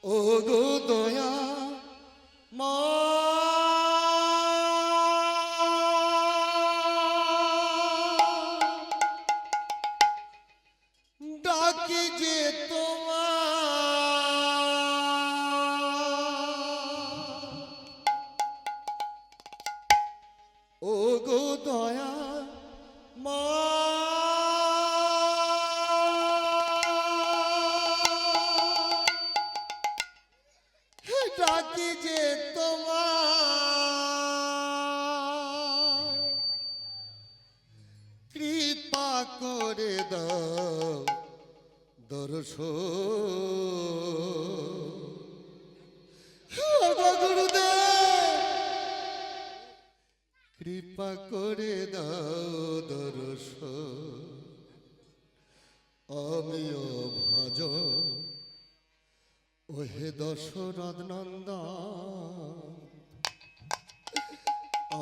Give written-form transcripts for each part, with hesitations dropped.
ও গো দয়া মা ডাকি যে তোমার ও গো দয়া মা ডাকি যে তোমার কৃপা করে দাও দর্শন গুরুদেব কৃপা করে দাও দর্শন আমিও ভাজন ওহে দশরথ নন্দন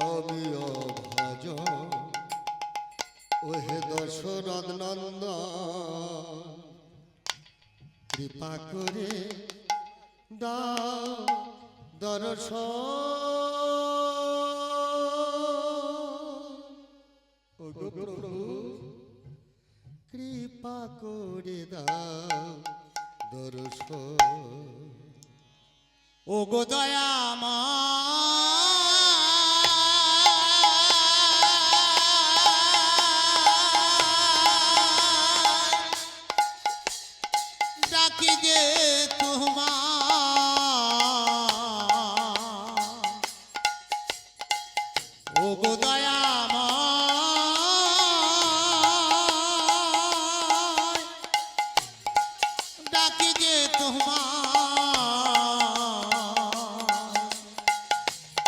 আমিও ভাজন ওহে দশরথ নন্দন কৃপা করে দাও দর্শন ওগো প্রভু কৃপা করে দাও দর্শন ওগো দয়ামা ডাকি যে তোমার ওগো দয়ামা ডাকি যে তোমার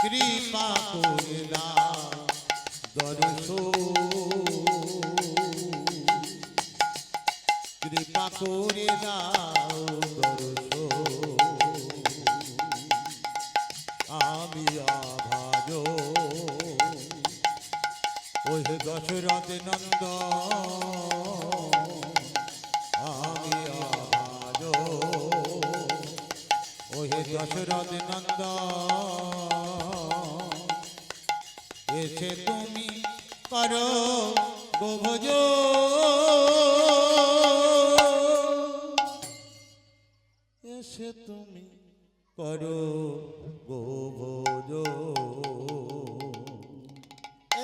কৃপা করে দাও দর্শন কৃপা করে দাও দর্শন আমি আভাজ ওই দশরথ নন্দন আমি আভাজ ওই দশরথ নন্দন এসে তুমি করো গোভজ এসে তুমি করো গোভজ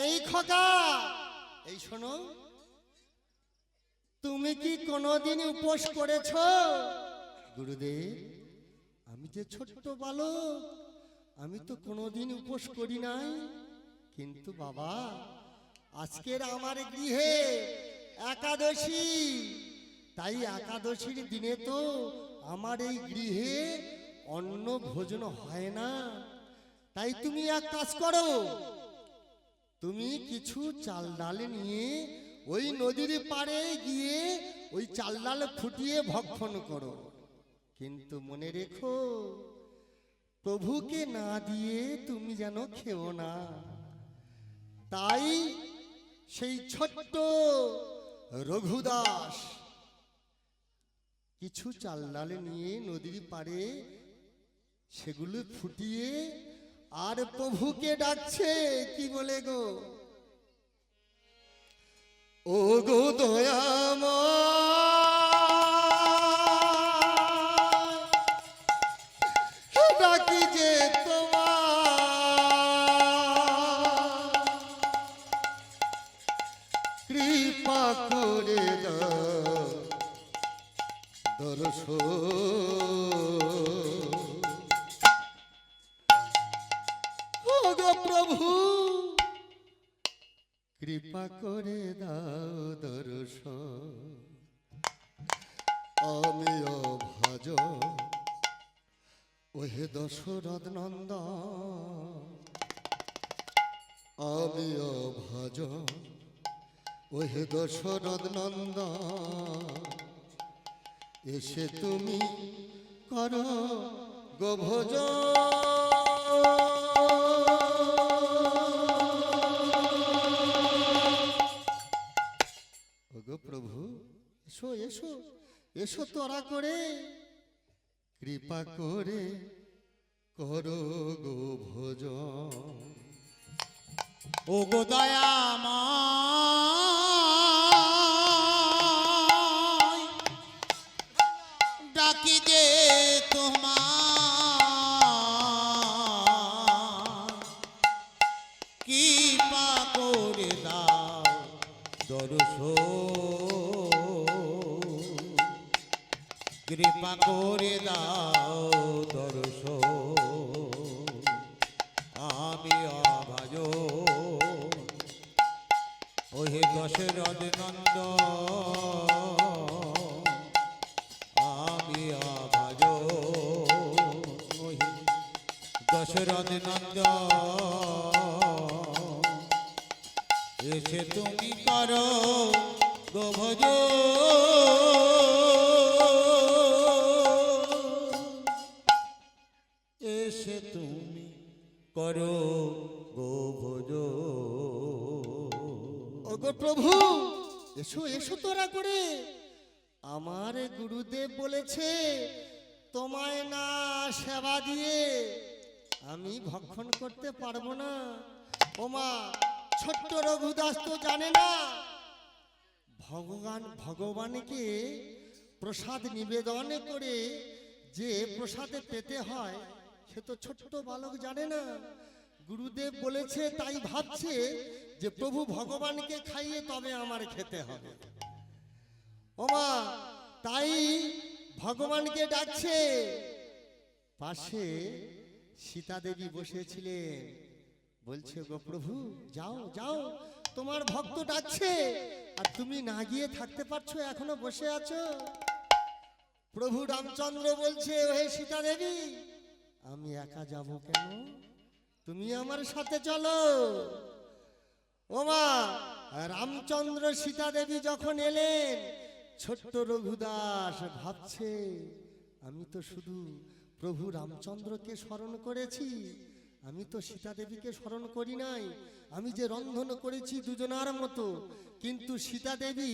এই খোকা এই শোনো তুমি কি কোনোদিন উপোস করেছ গুরুদেব আমি যে ছোট্ট বালক আমি তো কোনোদিন উপোস করি নাই কিন্তু বাবা আজকের আমার গৃহে একাদশী তাই একাদশীর দিনে তো আমার এই গৃহে অন্ন ভোজন হয় না তাই তুমি এক কাজ করো তুমি কিছু চাল ডাল নিয়ে ওই নদীর পাড়ে গিয়ে ওই চাল ডাল ফুটিয়ে ভক্ষণ করো কিন্তু মনে রেখো প্রভুকে না দিয়ে তুমি যেন খেও না তাই সেই ছোট্ট রঘুদাস কিছু চাল ডাল নিয়ে নদীর পাড়ে সেগুলো ফুটিয়ে আর প্রভুকে ডাকছে কি বলে গো ও গো দয়াময় ডাকি যে তোমার কৃপা করে দাও দর্শন ওগো প্রভু কৃপা করে দাও দর্শন আমিও ভাজন ওহে দশরথ নন্দন আমিও ভাজন ওহে দশরথ নন্দন এসে তুমি করো গোভজন ওগো প্রভু এসো এসো এসো তোরা করে কৃপা করে করো গো ভোজন। ও গো দয়াময় ডাকি যে তোমার কৃপা করে দাও দর্শন, কৃপা করে দাও দর্শন। আমি অভাজ ওহে দশরথ নন্দন, আমি অভাজ ওহে দশরথ নন্দন, এসে তুমি করো গো ভোজন, এসে তুমি করো গো ভোজন। ওগো প্রভু, এসো এসো তোরা করে। আমার গুরুদেব বলেছে তোমায় না সেবা দিয়ে আমি ভক্ষণ করতে পারবো না। ওমা, ছোট্ট রঘুদাস তো জানে না ভগবানকে প্রসাদ নিবেদন করে যে প্রসাদে পেতে হয়, সে তো ছোট্ট বালক জানে না। গুরুদেব বলেছে তাই ভাবছে যে প্রভু ভগবানকে খাইয়ে তবে আমার খেতে হবে। ওমা, তাই ভগবানকে ডাকছে। পাশে সীতা দেবী বসেছিলেন, বলছে গো প্রভু যাও যাও, তোমার ভক্ত ডাকছে আর তুমি না গিয়ে থাকতে পারছো, এখনো বসে আছো। প্রভু রামচন্দ্র বলছে ওহে সীতা দেবী, আমি একা যাব কেন, তুমি আমার সাথে চলো। ওমা, রামচন্দ্র সীতা দেবী যখন এলেন, ছোট্ট রঘুদাস ভাবছে আমি তো শুধু প্রভু রামচন্দ্রকে স্মরণ করেছি, আমি তো সীতা দেবীকে স্মরণ করি নাই। আমি যে রন্ধন করেছি দুজনার মতো, কিন্তু সীতা দেবী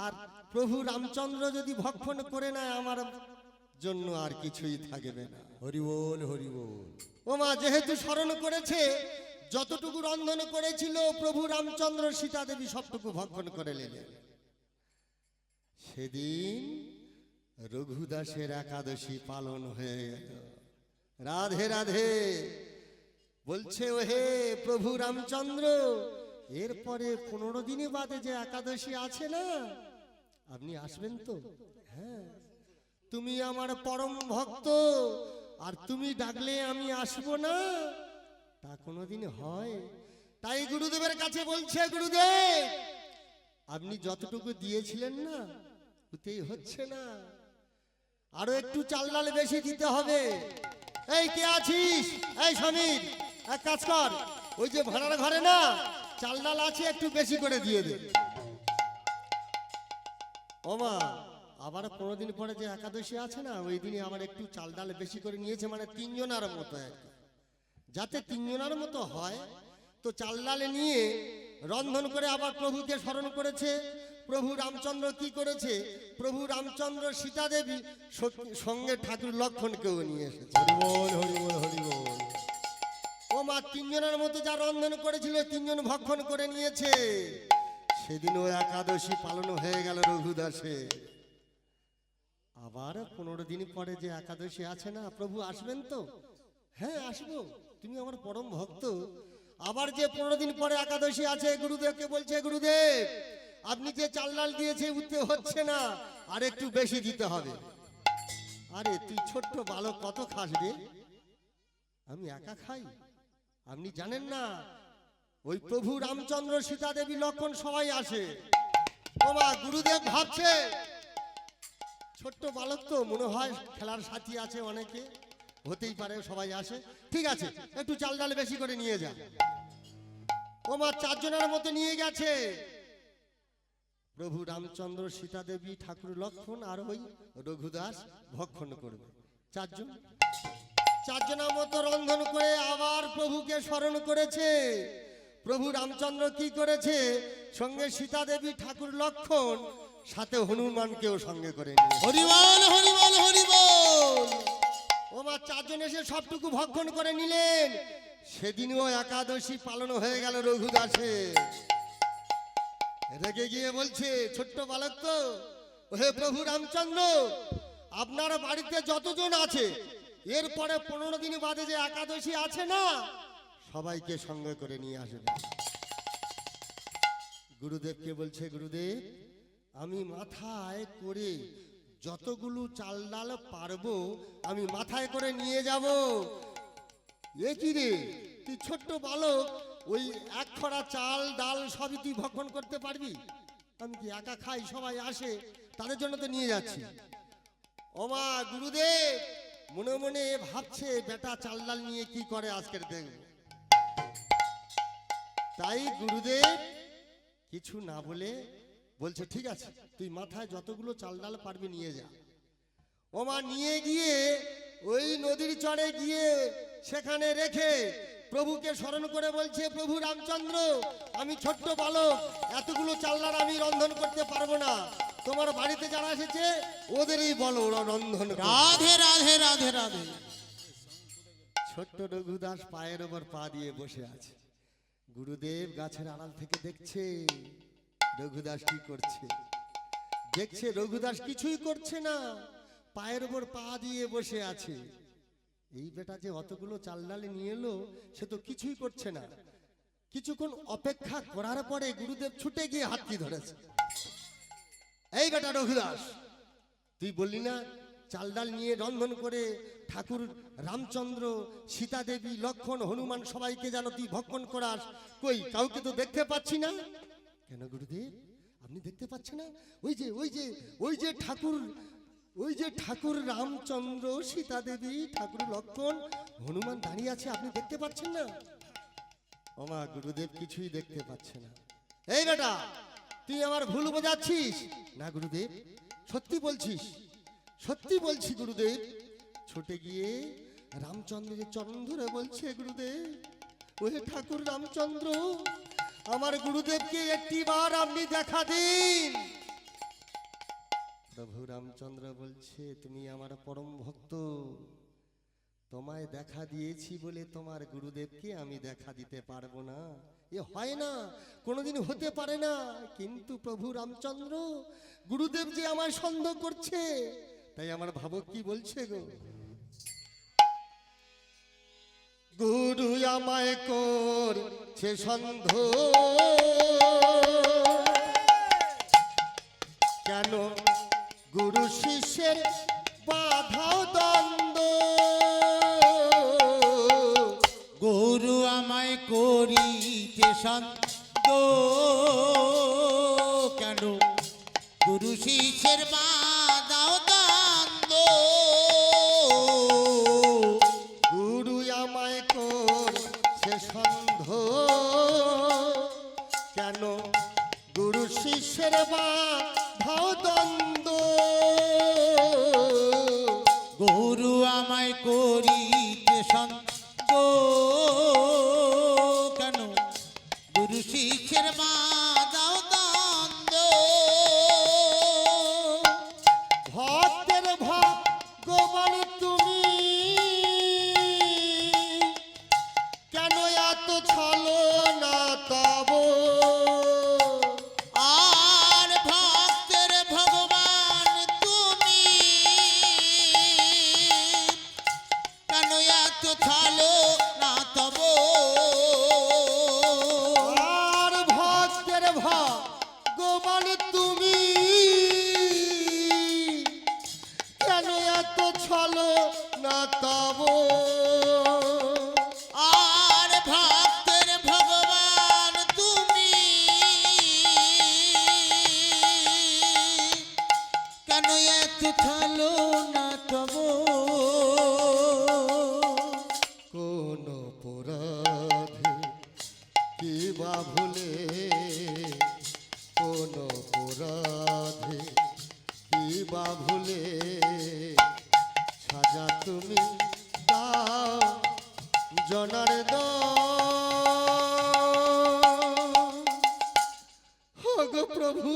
আর প্রভু রামচন্দ্র যদি ভক্ষণ করে নেয় আমার জন্য আর কিছুই থাকবে না। হরি বল হরি বল। ওমা, যেহেতু স্মরণ করেছে, যতটুকু রন্ধন করেছিল প্রভু রামচন্দ্র সীতা দেবী সবটুকু ভক্ষণ করে নিলেন। সেদিন রঘুদাসের একাদশী পালন হয়ে গেল। রাধে রাধে। বলছে ওহে প্রভু রামচন্দ্র, এরপরে 15 দিন বাদে যে একাদশী আছে না, আপনি আসবেন তো? হ্যাঁ, তুমি আমার পরম ভক্ত, আর তুমি ডাকলে আমি আসবো না, তা কোনোদিন হয়? তাই গুরুদেবের কাছে বলছে, গুরুদেব আপনি যতটুকু দিয়েছিলেন না ওতেই হচ্ছে না, আরো একটু চাল ডাল বেশি দিতে হবে। এই কে আছিস? এই সমীর, এক কাজ কর, ওই যে ভাড়ার ঘরে না চাল ডাল আছে, একটু বেশি করে দিয়ে দে। ওমা, আবার 15 দিন পরে যে একাদশী আছে না, ওই দিনে আবার একটু চাল ডাল বেশি করে নিয়েছে, মানে 3 জনের মতো, যাতে 3 জনের মতো হয়। তো চাল ডালে নিয়ে রন্ধন করে আবার প্রভুকে স্মরণ করেছে। প্রভু রামচন্দ্র কি করেছে? প্রভু রামচন্দ্র সীতা দেবী সঙ্গে ঠাকুর লক্ষণকেও নিয়ে এসেছে। হরি বল হরি বল হরি বল। ও মা, 3 জনের মতো যা রন্ধন করেছিল 3 জন ভক্ষণ করে নিয়েছে। সেদিনও একাদশী পালন হয়ে গেল রঘুদাসে। আবার 15 দিন পরে যে একাদশী আছে না, প্রভু আসবেন তো? হ্যাঁ আসবো, তুমি আমার পরম ভক্ত। আবার যে 15 দিন পরে একাদশী আছে, গুরুদেবকে বলছে গুরুদেব আপনি যে চাল ডাল দিয়েছে উঠতে হচ্ছে না, আর একটু বেশি দিতে হবে। আরে তুই ছোট্ট বালক, কত খাস রে? আমি একা খাই? আপনি জানেন না, ওই প্রভু রামচন্দ্র সীতা দেবী লক্ষণ সবাই আসে। ও মা, গুরুদেব ভাবছে ছোট্ট বালক তো, মনে হয় খেলার সাথী আছে অনেকে, হতেই পারে সবাই আসে। ঠিক আছে, একটু চাল ডাল বেশি করে নিয়ে যা। ও মা, 4 জনের মতো নিয়ে গেছে। প্রভু রামচন্দ্র সীতা দেবী ঠাকুর লক্ষণ আর ওই রঘুদাস ভক্ষণ করবে। 4 জন, 4 জনের মতো রন্ধন করে আবার প্রভুকে স্মরণ করেছে। প্রভু রামচন্দ্র কি করেছে? সঙ্গে সীতা দেবী ঠাকুর লক্ষণ, সাথে হনুমানকেও সঙ্গে করে নিয়ে। হরি বল হরি বল হরি বল। তোমার চারজন এসে সবটুকু ভক্ষণ করে নিলেন। সেদিনও একাদশী পালন হয়ে গেল রঘুদাসের। রেগে গিয়ে বলছে, ছোট্ট বালক তো, হে প্রভু রামচন্দ্র, আপনার বাড়িতে যতজন আছে, এরপরে 15 দিন বাদে যে একাদশী আছে না, সবাইকে সঙ্গে করে নিয়ে আসবে। গুরুদেবকে বলছে, গুরুদেব আমি মাথায় করে যতগুলো চাল ডাল পারবো আমি মাথায় করে নিয়ে যাব। এ কি রে, তুই ছোট্ট বালক, ওই এক খরা চাল ডাল সবই তুই ভক্ষণ করতে পারবি? আমি কি একা খাই? সবাই আসে, তাদের জন্য তো নিয়ে যাচ্ছি। ওমা গুরুদেব মনে মনে ভাবছে, বেটা চাল ডাল নিয়ে কি করে আজকের দেখব। তাই গুরুদেব কিছু না বলে বলছে, ঠিক আছে তুই মাথায় যতগুলো চাল ডাল পারবি নিয়ে যা। ওমা নিয়ে গিয়ে ওই নদীর চরে গিয়ে সেখানে রেখে প্রভুকে স্মরণ করে বলছে, প্রভু রামচন্দ্র, আমি ছোট্ট বালক, এতগুলো চাল ডাল আমি রন্ধন করতে পারবো না। তোমার বাড়িতে যারা এসেছে ওদেরই বলো ওরা রন্ধন করবে। রাধে রাধে রাধে রাধে। ছোট্ট রঘুদাস পায়ের ওপর পা দিয়ে বসে আছে। গুরুদেব গাছের আড়াল থেকে দেখছে রঘুদাস কি করছে। দেখছে রঘুদাস কিছুই করছে না, পায়ের ওপর পা দিয়ে বসে আছে। এই বেটা যে অতগুলো চাল ডাল নিয়ে এলো, সে তো কিছুই করছে না। কিছুক্ষণ অপেক্ষা করার পরে গুরুদেব ছুটে গিয়ে হাতটি ধরেছে। এই বেটা রঘুদাস, তুই বললি না চাল ডাল নিয়ে রন্ধন করে ঠাকুর রামচন্দ্র, সীতা দেবী, লক্ষ্মণ, হনুমান সবাইকে যেন তুই ভক্ষণ করাস, কই কাউকে তো দেখতে পাচ্ছি না। কেন গুরুদেব আপনি দেখতে পাচ্ছেন না? ওই যে ঠাকুর রামচন্দ্র, সীতা দেবী, ঠাকুর লক্ষ্মণ, হনুমান দাঁড়িয়ে আছে, আপনি দেখতে পাচ্ছেন না? ওমা গুরুদেব কিছুই দেখতে পাচ্ছে না। এই বেটা তুই আমার ভুল বোঝাচ্ছিস। না গুরুদেব সত্যি বলছিস। সত্যি বলছি গুরুদেব। ছুটে গিয়ে রামচন্দ্রের চরণ ধরে বলছে, গুরুদেব ওহে ঠাকুর রামচন্দ্র, আমার গুরুদেবকে একটিবার আপনি দেখা দিন। প্রভু রামচন্দ্র বলছে, তুমি আমার পরম ভক্ত, তোমায় দেখা দিয়েছি বলে তোমার গুরুদেবকে আমি দেখা দিতে পারবো না। এ হয় না, কোনোদিন হতে পারে না। কিন্তু প্রভু রামচন্দ্র, গুরুদেব যে আমায় সন্দেহ করছে। তাই আমার ভাবক কি বলছে গো, গুরু আমায় করছে সন্দেহ, কেন গুরু শিষ্যের বাধাও দ্বন্দ্ব। গুরু আমায় করিতে সন্দেহ, কেন গুরু শিষ্যের বাধাও দ্বন্দ্ব। গুরু আমায় করছে সন্দেহ, কেন গুরু শিষ্যের বাধাও দ্বন্দ্ব। গুরু আমায় করিতে সন্দেহ, কেন গুরু শিষ্যের বাধাও দ্বন্দ্ব। ভক্তের ভগবান তুমি, কেন এত ছলো না তব। আর ভক্তের ভগবান তুমি, কেন এত ছলো না তব। আর ভক্তের ভগবান তুমি, কেন এত ছলো না তব। আর ভক্তের ভগবান তুমি, কেন এত ছলো না তব। কোন অপরাধে কি বা ভুলে, কোন অপরাধে কি বা ভুলে, সাজা তুমি দাও জনার গো প্রভু,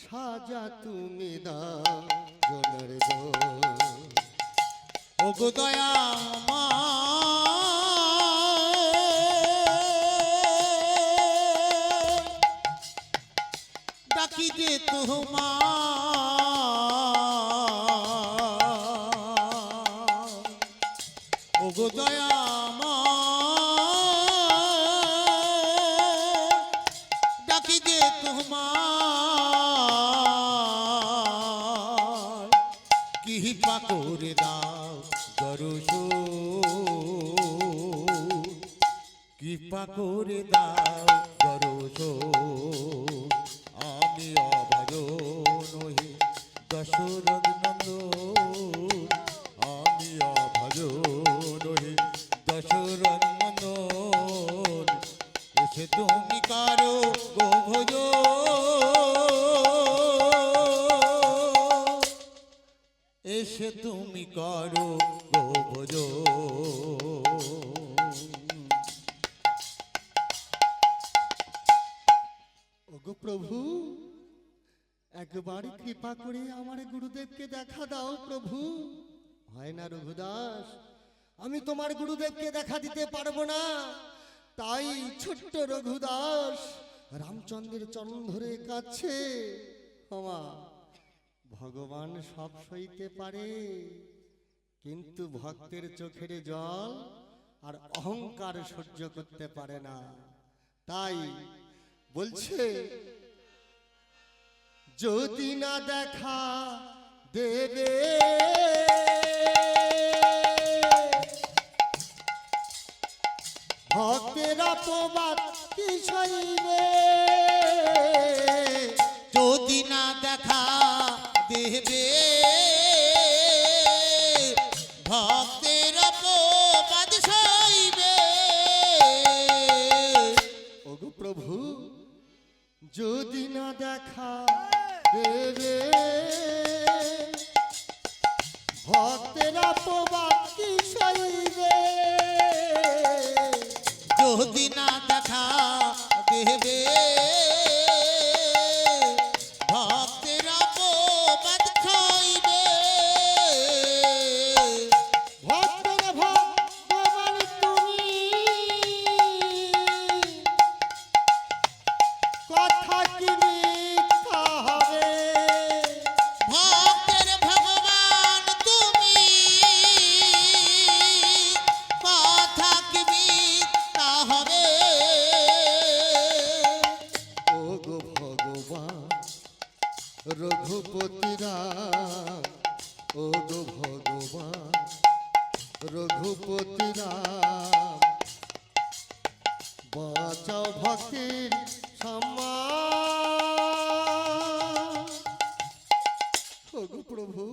সাজা তুমি দাও জনার ওগো দয়া ডাকি যে তোমার ওগো দয়া ডাকি যে তোমার কৃপা করে দাও দরশ কৃপা করে দাও দরশ আমি অভয় নহি দশরথ নন্দন আমি অভয় নহি দশরথ নন্দন এসে তুমি কারো গো ভজ এসে তুমি করো গো ভজ ওগো প্রভু, একবার কৃপা করে আমার গুরুদেবকে দেখা দাও প্রভু। হয় না রঘুদাস, আমি তোমার গুরুদেবকে দেখা দিতে পারবো না, তাই ছোট্ট রঘুদাস রামচন্দ্রের চরণ ধরে কাঁদছে। ক্ষমা, ভগবান সব সইতে পারে, কিন্তু ভক্তের চোখের জল আর অহংকার সহ্য করতে পারে না। তাই বলছে, যদি না দেখা দেবে ভক্তেরা প্রবাদ কি সইবে, যদি না দেখা দেবে ভক্তের অপবাদ সইবে। ওগো প্রভু, যদি না দেখা দেবে ভক্তেরা প্রবাদ কি সইবে, যদি না দেখা দেবে ভক্তের অপবাদ সইবে। ভক্তের ভগবান তুমি, কথা কি মিথ্যা হবে, ভক্তের ভগবান তুমি, কথা কি মিথ্যা হবে। ওগো ভগবান রঘুপতি রাম, ওগো ভগবান রঘুপতি রাম, বাঁচাও ভক্তির সম্মান। ওগো প্রভু,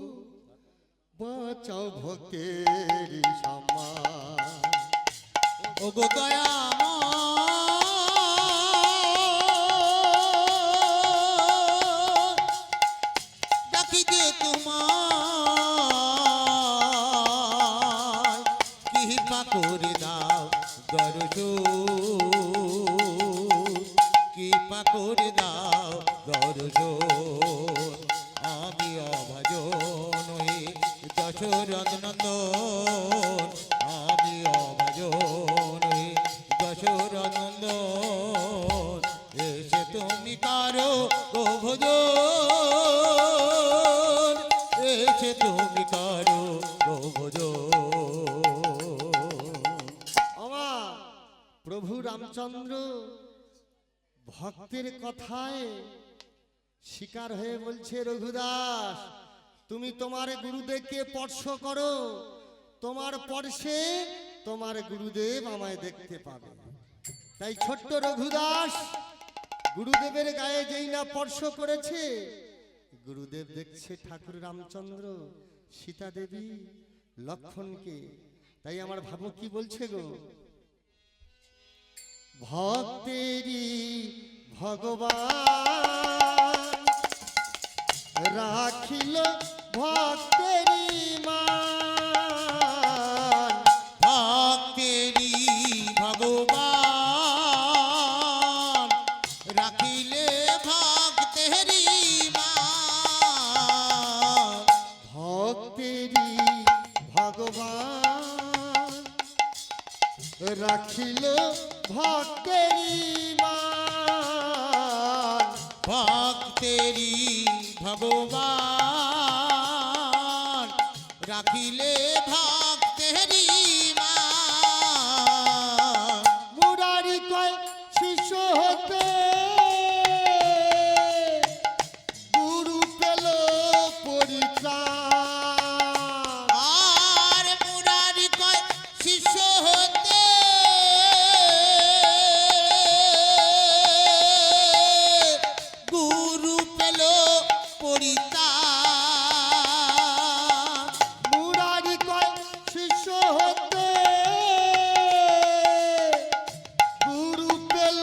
বাঁচাও ভক্তির সম্মান। ওগো দয়াময় ডাকি যে তোমার কৃপা করে দাও দরশ কৃপা করে দাও দরশ আমি অভজন হয়ে দশরথ নন্দন আমি অভজন হয়ে দশরথ নন্দন এসে তুমি কারো ভজন এসে তুমি কারো ভজন। আমার প্রভু রামচন্দ্র ভক্তের কথায় শিকার হয়ে বলছে, রঘুদাস তুমি তোমার গুরুদেবকে স্পর্শ করো, তোমার স্পর্শে তোমার গুরুদেব আমায় দেখতে পাবে। তাই ছোট্ট রঘুদাস গুরুদেবের গায়ে যেই না স্পর্শ করেছে, গুরুদেব দেখছে ঠাকুর রামচন্দ্র, সীতা দেবী, লক্ষণকে। তাই আমার ভাবো কি বলছে গো, ভক্তেরই ভগবান রাখিল ভক্তেরই মান, ভক্তেরই ভগবান রাখিলে ভক্তেরই মান। ভক্তেরই ভগবান ভগবান রাখিল ভক্তেরি মান। ভক্তেরি ভগবান রাখিলে ভক্তেরি মান। মুরারি কয় শিষ্য হতে গুরু পেল পরিত্রাণ। আর মুরারি কয় শিষ্য হতে গুরু পেল পরিত্রাণ। মুরারি কয় শিষ্য হতে গুরু পেল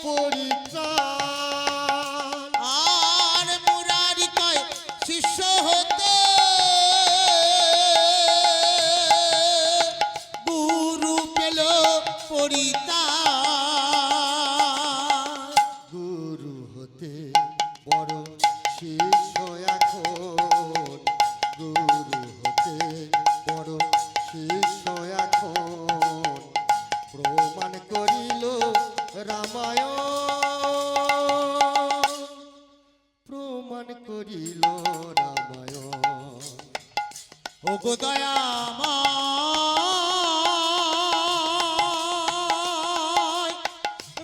পরিত্রাণ। আর মুরারি কয় শিষ্য হতে গুরু পেল পরিত্রাণ। গুরু হতে বড় শিষ্য এখন, গুরু হতে বড় শিষ্য এখন প্রমাণ করিল রামায়ণ, প্রমাণ করিল রামায়ণ। ও গো দয়াময়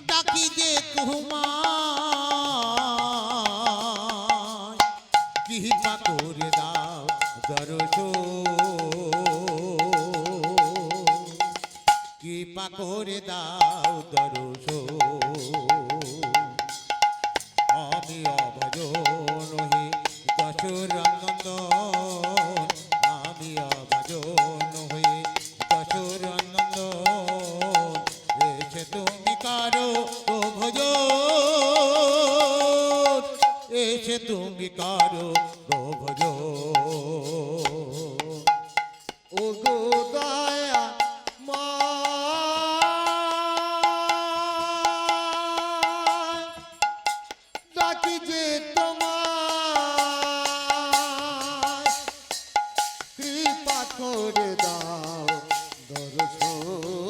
ডাকি যে তোমায় কৃপা করে দাও দর্শন, কৃপা করে দাও দর্শন। আমি অভজন হে দশরথনন্দন, আমি অভজন হয়ে দশরথনন্দন। এসে তুমি কারো ভজন, এসে তুমি কারো ভজন। ও গো দয়া মায় ডাকি যে তোমায় কৃপা করে দাও দর্শন,